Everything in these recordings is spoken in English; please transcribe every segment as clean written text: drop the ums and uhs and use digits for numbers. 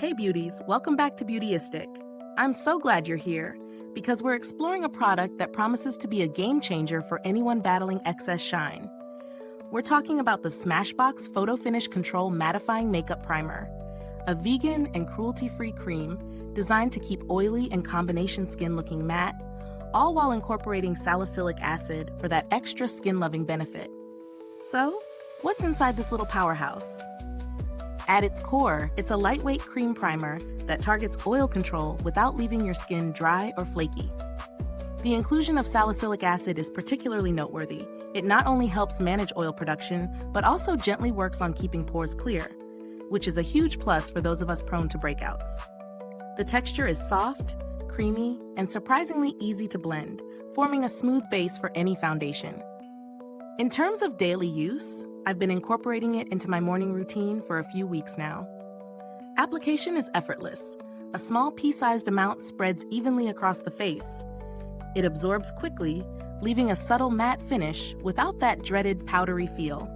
Hey beauties, welcome back to Beautyistic. I'm so glad you're here because we're exploring a product that promises to be a game changer for anyone battling excess shine. We're talking about the Smashbox Photo Finish Control Mattifying Makeup Primer, a vegan and cruelty-free cream designed to keep oily and combination skin looking matte, all while incorporating salicylic acid for that extra skin-loving benefit. So, what's inside this little powerhouse? At its core, it's a lightweight cream primer that targets oil control without leaving your skin dry or flaky. The inclusion of salicylic acid is particularly noteworthy. It not only helps manage oil production, but also gently works on keeping pores clear, which is a huge plus for those of us prone to breakouts. The texture is soft, creamy, and surprisingly easy to blend, forming a smooth base for any foundation. In terms of daily use, I've been incorporating it into my morning routine for a few weeks now. Application is effortless. A small pea-sized amount spreads evenly across the face. It absorbs quickly, leaving a subtle matte finish without that dreaded powdery feel.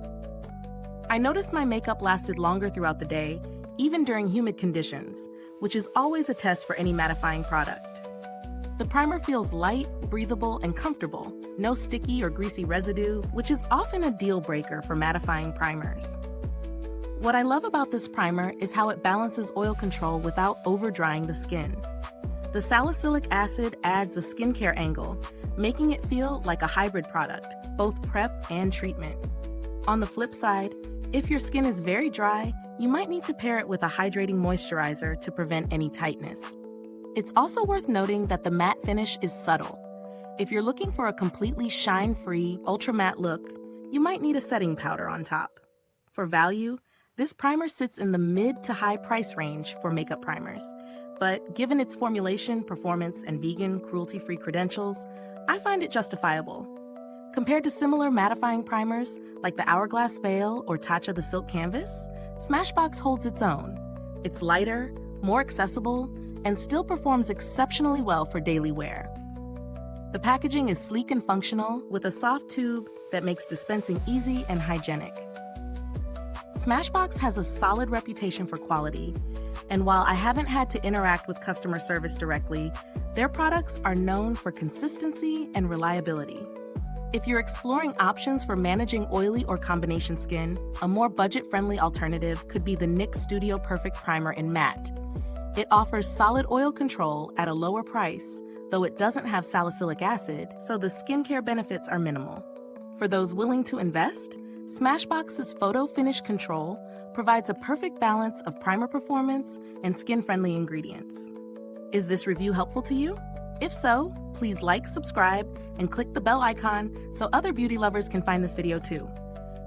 I noticed my makeup lasted longer throughout the day, even during humid conditions, which is always a test for any mattifying product. The primer feels light, breathable, and comfortable. No sticky or greasy residue, which is often a deal breaker for mattifying primers. What I love about this primer is how it balances oil control without over-drying the skin. The salicylic acid adds a skincare angle, making it feel like a hybrid product, both prep and treatment. On the flip side, if your skin is very dry, you might need to pair it with a hydrating moisturizer to prevent any tightness. It's also worth noting that the matte finish is subtle. If you're looking for a completely shine-free, ultra-matte look, you might need a setting powder on top. For value, this primer sits in the mid to high price range for makeup primers, but given its formulation, performance, and vegan, cruelty-free credentials, I find it justifiable. Compared to similar mattifying primers like the Hourglass Veil or Tatcha the Silk Canvas, Smashbox holds its own. It's lighter, more accessible, and still performs exceptionally well for daily wear. The packaging is sleek and functional, with a soft tube that makes dispensing easy and hygienic. Smashbox has a solid reputation for quality, and while I haven't had to interact with customer service directly, their products are known for consistency and reliability. If you're exploring options for managing oily or combination skin, a more budget-friendly alternative could be the NYX Studio Perfect Primer in Matte. It offers solid oil control at a lower price, though it doesn't have salicylic acid, so the skincare benefits are minimal. For those willing to invest, Smashbox's Photo Finish Control provides a perfect balance of primer performance and skin-friendly ingredients. Is this review helpful to you? If so, please like, subscribe, and click the bell icon so other beauty lovers can find this video too.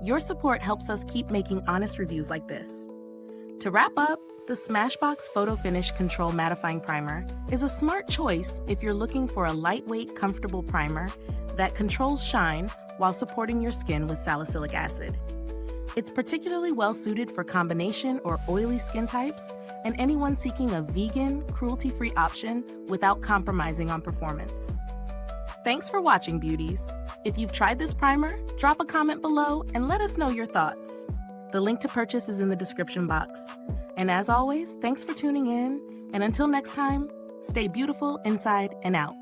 Your support helps us keep making honest reviews like this. To wrap up, the Smashbox Photo Finish Control Mattifying Primer is a smart choice if you're looking for a lightweight, comfortable primer that controls shine while supporting your skin with salicylic acid. It's particularly well-suited for combination or oily skin types and anyone seeking a vegan, cruelty-free option without compromising on performance. Thanks for watching, beauties. If you've tried this primer, drop a comment below and let us know your thoughts. The link to purchase is in the description box. And as always, thanks for tuning in, and until next time, stay beautiful inside and out.